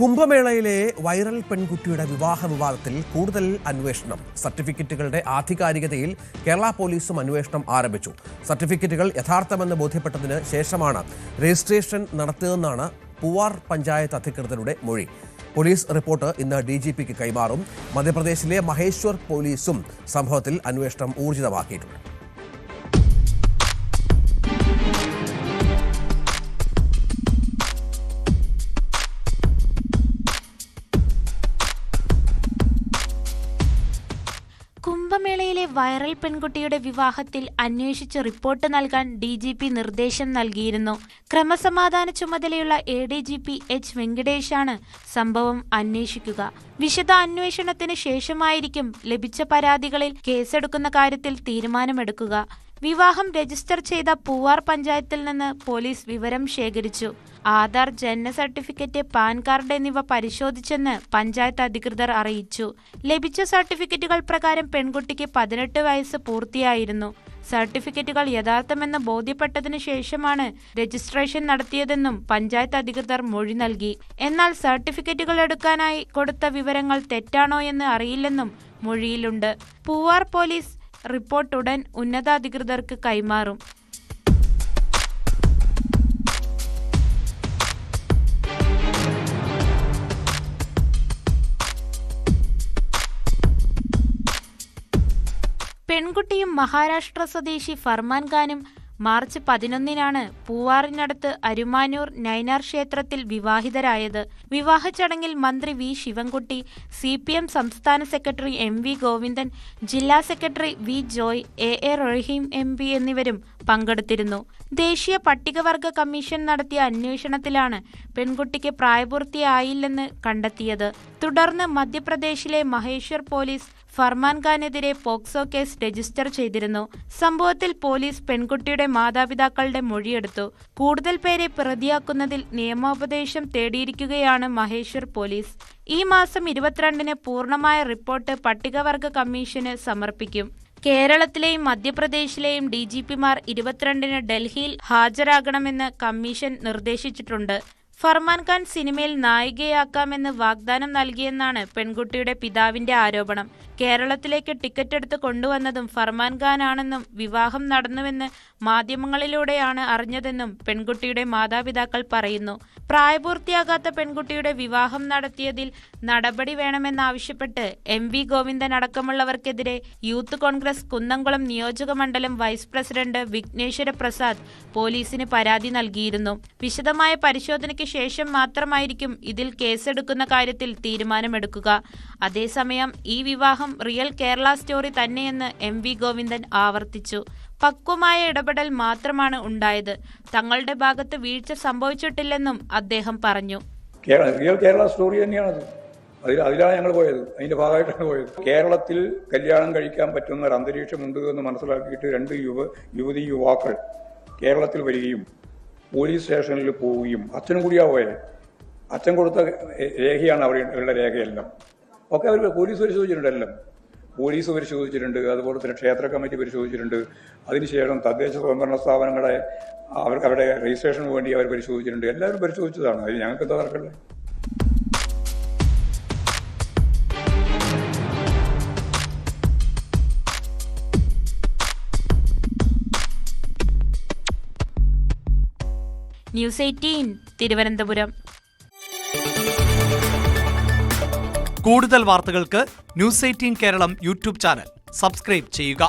കുംഭമേളയിലെ viral പെൺകുട്ടിയുടെ വിവാഹ വിവാദത്തിൽ കൂടുതൽ അന്വേഷണം. സർട്ടിഫിക്കറ്റുകളുടെ ആധികാരികതയിൽ കേരള പോലീസും അന്വേഷണം ആരംഭിച്ചു. സർട്ടിഫിക്കറ്റുകൾ യഥാർത്ഥമെന്ന് ബോധ്യപ്പെട്ടതിന് ശേഷമാണ് രജിസ്ട്രേഷൻ നടത്തിയതെന്നാണ് പൂവാർ പഞ്ചായത്ത് അധികൃതരുടെ മൊഴി. പോലീസ് റിപ്പോർട്ട് ഇന്ന് DGPക്ക് കൈമാറും. മധ്യപ്രദേശിലെ മഹേശ്വർ പോലീസും സംഭവത്തിൽ അന്വേഷണം ഊർജിതമാക്കിയിട്ടുണ്ട്. കുംഭമേളയിലെ വൈറൽ പെൺകുട്ടിയുടെ വിവാഹത്തിൽ അന്വേഷിച്ച് റിപ്പോർട്ട് നൽകാൻ DGP നിർദ്ദേശം നൽകിയിരുന്നു. ക്രമസമാധാന ചുമതലയുള്ള ADGP H. വെങ്കടേഷാണ് സംഭവം അന്വേഷിക്കുക. വിശദ അന്വേഷണത്തിന് ശേഷമായിരിക്കും ലഭിച്ച പരാതികളിൽ കേസെടുക്കുന്ന കാര്യത്തിൽ തീരുമാനമെടുക്കുക. വിവാഹം രജിസ്റ്റർ ചെയ്ത പൂവാർ പഞ്ചായത്തിൽ നിന്ന് പോലീസ് വിവരം ശേഖരിച്ചു. ആധാർ, ജനന സർട്ടിഫിക്കറ്റ്, പാൻ കാർഡ് എന്നിവ പരിശോധിച്ചെന്ന് പഞ്ചായത്ത് അധികൃതർ അറിയിച്ചു. ലഭിച്ച സർട്ടിഫിക്കറ്റുകൾ പ്രകാരം പെൺകുട്ടിക്ക് 18 വയസ്സ് പൂർത്തിയായിരുന്നു. സർട്ടിഫിക്കറ്റുകൾ യഥാർത്ഥമെന്ന് ബോധ്യപ്പെട്ടതിനു ശേഷമാണ് രജിസ്ട്രേഷൻ നടത്തിയതെന്നും പഞ്ചായത്ത് അധികൃതർ മൊഴി നൽകി. എന്നാൽ സർട്ടിഫിക്കറ്റുകൾ എടുക്കാനായി കൊടുത്ത വിവരങ്ങൾ തെറ്റാണോ എന്ന് അറിയില്ലെന്നും മൊഴിയിലുണ്ട്. പൂവാർ പോലീസ് റിപ്പോർട്ട് ഉടൻ ഉന്നതാധികൃതർക്ക് കൈമാറും. പെൺകുട്ടിയും മഹാരാഷ്ട്ര സ്വദേശി ഫർമാൻ ഖാനും മാർച്ച് 11-നാണ് പൂവാറിനടുത്ത് അരുമാനൂർ നൈനാർ ക്ഷേത്രത്തിൽ വിവാഹിതരായത്. വിവാഹ ചടങ്ങിൽ മന്ത്രി V. ശിവൻകുട്ടി, CPM സംസ്ഥാന സെക്രട്ടറി MV ഗോവിന്ദൻ, ജില്ലാ സെക്രട്ടറി V. ജോയ്, AA റഹീം MP എന്നിവരും പങ്കെടുത്തിരുന്നു. ദേശീയ പട്ടികവർഗ കമ്മീഷൻ നടത്തിയ അന്വേഷണത്തിലാണ് പെൺകുട്ടിക്ക് പ്രായപൂർത്തിയായില്ലെന്ന് കണ്ടെത്തിയത്. തുടർന്ന് മധ്യപ്രദേശിലെ മഹേശ്വർ പോലീസ് ഫർമാൻ ഖാനെതിരെ പോക്സോ കേസ് രജിസ്റ്റർ ചെയ്തിരുന്നു. സംഭവത്തിൽ പോലീസ് പെൺകുട്ടിയുടെ മാതാപിതാക്കളുടെ മൊഴിയെടുത്തു. കൂടുതൽ പേരെ പ്രതിയാക്കുന്നതിൽ നിയമോപദേശം തേടിയിരിക്കുകയാണ് മഹേശ്വർ പോലീസ്. ഈ മാസം 22-ന് പൂർണ്ണമായ റിപ്പോർട്ട് പട്ടികവർഗ കമ്മീഷന് സമർപ്പിക്കും. കേരളത്തിലെയും മധ്യപ്രദേശിലെയും DGPമാർ 22-ന് ഡൽഹിയിൽ ഹാജരാകണമെന്ന് കമ്മീഷൻ നിർദ്ദേശിച്ചിട്ടുണ്ട്. ഫർമാൻ ഖാൻ സിനിമയിൽ നായികയാക്കാമെന്ന് വാഗ്ദാനം നൽകിയെന്നാണ് പെൺകുട്ടിയുടെ പിതാവിന്റെ ആരോപണം. കേരളത്തിലേക്ക് ടിക്കറ്റ് എടുത്ത് കൊണ്ടുവന്നതും ഫർമാൻ ഖാനാണെന്നും വിവാഹം നടന്നുവെന്ന് മാധ്യമങ്ങളിലൂടെയാണ് അറിഞ്ഞതെന്നും പെൺകുട്ടിയുടെ മാതാപിതാക്കൾ പറയുന്നു. പ്രായപൂർത്തിയാകാത്ത പെൺകുട്ടിയുടെ വിവാഹം നടത്തിയതിൽ നടപടി വേണമെന്നാവശ്യപ്പെട്ട് MV ഗോവിന്ദൻ അടക്കമുള്ളവർക്കെതിരെ യൂത്ത് കോൺഗ്രസ് കുന്നംകുളം നിയോജക മണ്ഡലം വൈസ് പ്രസിഡന്റ് വിഘ്നേശ്വര പ്രസാദ് പോലീസിന് പരാതി നൽകിയിരുന്നു. വിശദമായ പരിശോധനയ്ക്ക് ശേഷം മാത്രമായിരിക്കും ഇതിൽ കേസെടുക്കുന്ന കാര്യത്തിൽ തീരുമാനമെടുക്കുക. അതേസമയം ഈ വിവാഹം റിയൽ കേരള സ്റ്റോറി തന്നെയെന്ന് MV ഗോവിന്ദൻ ആവർത്തിച്ചു. പക്വമായ ഇടപെടൽ മാത്രമാണ് ഉണ്ടായത്. തങ്ങളുടെ ഭാഗത്ത് വീഴ്ച സംഭവിച്ചിട്ടില്ലെന്നും അദ്ദേഹം പറഞ്ഞു. റിയൽ കേരള സ്റ്റോറി തന്നെയാണത്. അതിലാണ് ഞങ്ങൾ പോയത്. അതിന്റെ ഭാഗമായിട്ടാണ് പോയത്. കേരളത്തിൽ കല്യാണം കഴിക്കാൻ പറ്റുന്ന ഒരു അന്തരീക്ഷമുണ്ട് എന്ന് മനസ്സിലാക്കിയിട്ട് 2 യുവതി യുവാക്കൾ കേരളത്തിൽ വരികയും പോലീസ് സ്റ്റേഷനിൽ പോവുകയും അച്ഛനും കൂടിയാ പോയത്. അച്ഛൻ കൊടുത്ത രേഖയാണ് അവരുടെ രേഖയെല്ലാം. ഒക്കെ അവർ പോലീസ് പരിശോധിച്ചിട്ടുണ്ട്. എല്ലാം പോലീസ് പരിശോധിച്ചിട്ടുണ്ട്. അതുപോലെ തന്നെ ക്ഷേത്ര കമ്മിറ്റി പരിശോധിച്ചിട്ടുണ്ട്. അതിനുശേഷം തദ്ദേശ സ്വയംഭരണ സ്ഥാപനങ്ങളെ അവരുടെ രജിസ്ട്രേഷന് വേണ്ടി അവർ പരിശോധിച്ചിട്ടുണ്ട്. എല്ലാവരും പരിശോധിച്ചതാണ്. അതിന് ഞങ്ങൾക്ക് എന്താ തർക്കമില്ല. ന്യൂസ് 18 തിരുവനന്തപുരം. കൂടുതൽ വാർത്തകൾക്ക് news 18 Keralam YouTube channel subscribe ചെയ്യുക.